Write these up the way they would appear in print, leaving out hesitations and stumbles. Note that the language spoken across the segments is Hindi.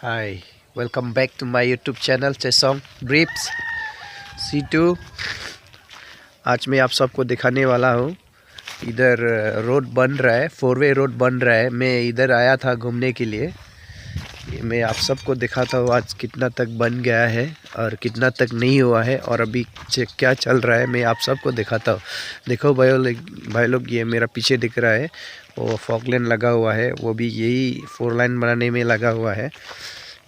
Hi, welcome back to my YouTube channel चेसोंग ब्रीप्स C2। आज मैं आप सबको दिखाने वाला हूँ। इधर रोड बन रहा है, 4 वे रोड बन रहा है। मैं इधर आया था घूमने के लिए। मैं आप सबको दिखाता हूँ आज कितना तक बन गया है और कितना तक नहीं हुआ है और अभी क्या चल रहा है, मैं आप सबको दिखाता हूँ। देखो भाई लोग, ये मेरा पीछे दिख रहा है, वो फॉग लाइन लगा हुआ है, वो भी यही 4 लाइन बनाने में लगा हुआ है।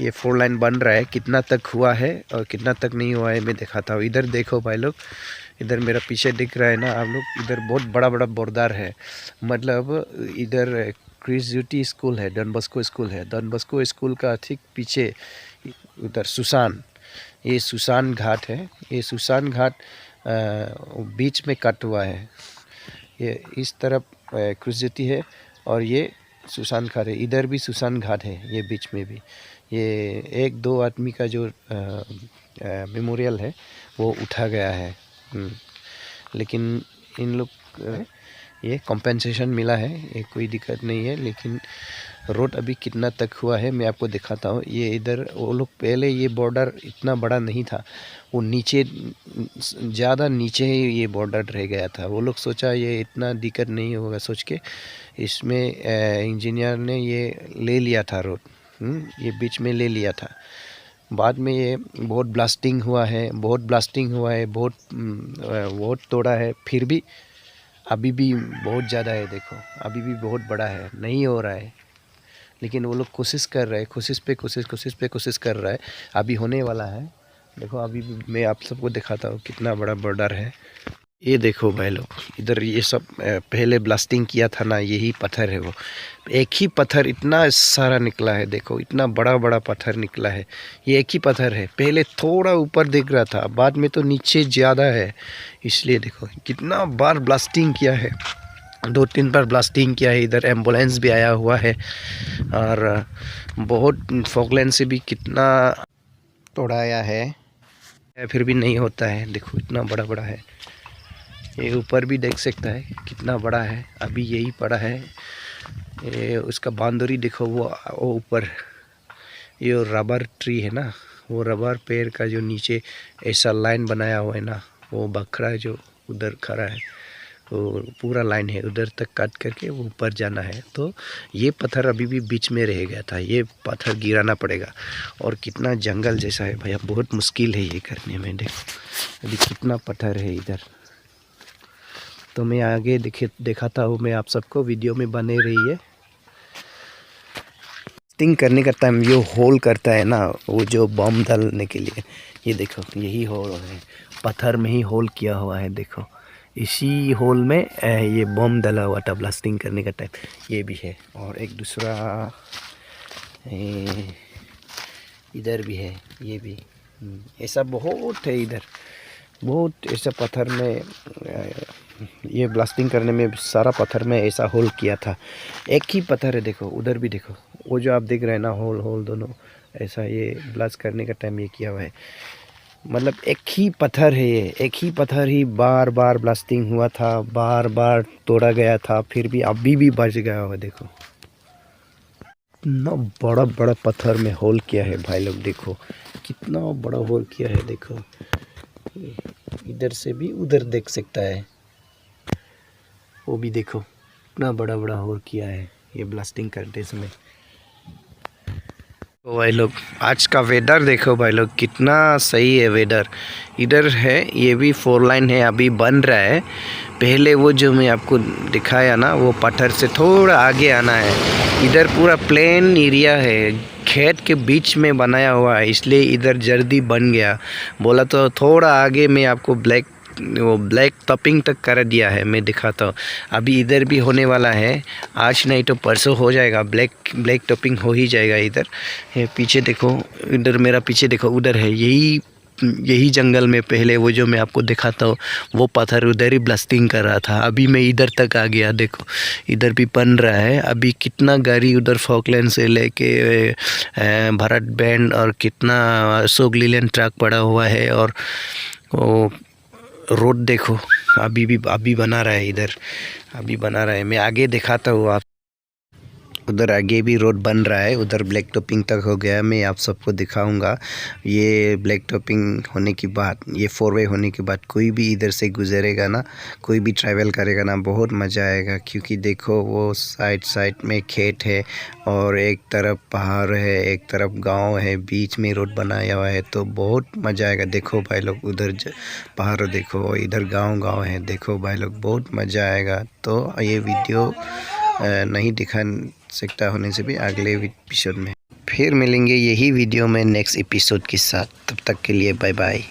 ये 4 लाइन बन रहा है, कितना तक हुआ है और कितना तक नहीं हुआ है मैं दिखाता हूँ। इधर देखो भाई लोग, इधर मेरा पीछे दिख रहा है ना आप लोग, इधर बहुत बड़ा बड़ा बोरदार है। मतलब इधर क्रिस ज्योति स्कूल है, डॉन बॉस्को स्कूल है। डॉन बॉस्को स्कूल का ठीक पीछे उधर सुसान, ये सुसान घाट है। ये सुसान घाट बीच में कट हुआ है। ये इस तरफ क्रिस ज्योति है और ये सुसान घाट है। इधर भी सुसान घाट है, ये बीच में भी। ये 1-2 आदमी का जो मेमोरियल है वो उठा गया है। लेकिन इन लोग ये कॉम्पेंसेशन मिला है, ये कोई दिक्कत नहीं है। लेकिन रोड अभी कितना तक हुआ है मैं आपको दिखाता हूँ। ये इधर वो लोग पहले ये बॉर्डर इतना बड़ा नहीं था, वो नीचे ज़्यादा नीचे ही ये बॉर्डर रह गया था। वो लोग सोचा ये इतना दिक्कत नहीं होगा सोच के इसमें इंजीनियर ने ये ले लिया था रोड। ये बीच में ले लिया था। बाद में ये बहुत ब्लास्टिंग हुआ है, बहुत तोड़ा है। फिर भी अभी भी बहुत ज़्यादा है। देखो अभी भी बहुत बड़ा है, नहीं हो रहा है। लेकिन वो लोग कोशिश कर रहे हैं, कोशिश कर रहा है। अभी होने वाला है। देखो अभी भी मैं आप सबको दिखाता हूँ कितना बड़ा बॉर्डर है। ये देखो भाई लोग, इधर ये सब पहले ब्लास्टिंग किया था ना, यही पत्थर है। वो एक ही पत्थर इतना सारा निकला है। देखो इतना बड़ा बड़ा पत्थर निकला है। ये एक ही पत्थर है, पहले थोड़ा ऊपर दिख रहा था, बाद में तो नीचे ज़्यादा है। इसलिए देखो कितना बार ब्लास्टिंग किया है, 2-3 बार ब्लास्टिंग किया है। इधर एम्बुलेंस भी आया हुआ है और बहुत फॉगलैंड से भी कितना तोड़ाया है, फिर भी नहीं होता है। देखो इतना बड़ा बड़ा है। ये ऊपर भी देख सकता है कितना बड़ा है, अभी यही पड़ा है। ये उसका बाउंड्री देखो, वो ऊपर ये रबर ट्री है ना, वो रबर पेड़ का जो नीचे ऐसा लाइन बनाया हुआ है ना, वो बकरा जो उधर खड़ा है वो पूरा लाइन है, उधर तक काट करके वो ऊपर जाना है। तो ये पत्थर अभी भी बीच में रह गया था, ये पत्थर गिराना पड़ेगा। और कितना जंगल जैसा है भैया, बहुत मुश्किल है ये करने में। देखो अभी कितना पत्थर है इधर। तो मैं आगे दिखाता हूँ मैं आप सबको, वीडियो में बने रहिए। ब्लास्टिंग करने का टाइम जो होल करता है ना, वो जो बम डालने के लिए, ये देखो यही होल है, पत्थर में ही होल किया हुआ है। देखो इसी होल में ये बम डाला हुआ था ब्लास्टिंग करने का टाइम। ये भी है और एक दूसरा इधर भी है, ये भी। ऐसा बहुत है इधर, बहुत ऐसा पत्थर में ये ब्लास्टिंग करने में सारा पत्थर में ऐसा होल किया था। एक ही पत्थर है, देखो उधर भी देखो, वो जो आप देख रहे हैं ना, होल दोनों ऐसा ये ब्लास्ट करने का टाइम ये किया हुआ है। मतलब एक ही पत्थर है ये, एक ही पत्थर ही बार बार ब्लास्टिंग हुआ था, बार बार तोड़ा गया था, फिर भी अभी भी बच गया हुआ। देखो इतना बड़ा बड़ा पत्थर में होल किया है भाई लोग, देखो कितना बड़ा होल किया है। देखो इधर से भी उधर देख सकता है, वो भी देखो इतना बड़ा बड़ा होल किया है ये ब्लास्टिंग करते समय। तो भाई लोग आज का वेदर देखो भाई लोग, कितना सही है वेदर। इधर है, ये भी 4 लाइन है, अभी बन रहा है। पहले वो जो मैं आपको दिखाया ना, वो पत्थर से थोड़ा आगे आना है। इधर पूरा प्लेन एरिया है, खेत के बीच में बनाया हुआ है, इसलिए इधर जल्दी बन गया। बोला तो थोड़ा आगे में आपको ब्लैक टॉपिंग तक कर दिया है, मैं दिखाता हूँ। अभी इधर भी होने वाला है, आज नहीं तो परसों हो जाएगा, ब्लैक टॉपिंग हो ही जाएगा। इधर ये पीछे देखो, इधर मेरा पीछे देखो, उधर है यही जंगल में पहले वो जो मैं आपको दिखाता हूँ, वो पत्थर उधर ही ब्लास्टिंग कर रहा था। अभी मैं इधर तक आ गया, देखो इधर भी बन रहा है। अभी कितना गाड़ी उधर फॉकलैंड से लेके भारत बैंड और कितना अशोक लीलैंड ट्रक पड़ा हुआ है। और वो रोड देखो अभी बना रहा है, इधर अभी बना रहा है। मैं आगे दिखाता हूँ आप। उधर आगे भी रोड बन रहा है, उधर ब्लैक टॉपिंग तक हो गया। मैं आप सबको दिखाऊंगा। ये ब्लैक टॉपिंग होने के बाद, ये 4 वे होने के बाद कोई भी इधर से गुजरेगा ना, कोई भी ट्रैवल करेगा ना, बहुत मज़ा आएगा। क्योंकि देखो वो साइड साइड में खेत है और एक तरफ पहाड़ है, एक तरफ गांव है, बीच में रोड बनाया हुआ है, तो बहुत मज़ा आएगा। देखो भाई लोग, उधर पहाड़ देखो, इधर गांव है, देखो भाई लोग, बहुत मज़ा आएगा। तो ये वीडियो नहीं दिखा सकता होने से भी अगले एपिसोड में फिर मिलेंगे यही वीडियो में नेक्स्ट एपिसोड के साथ। तब तक के लिए बाय बाय।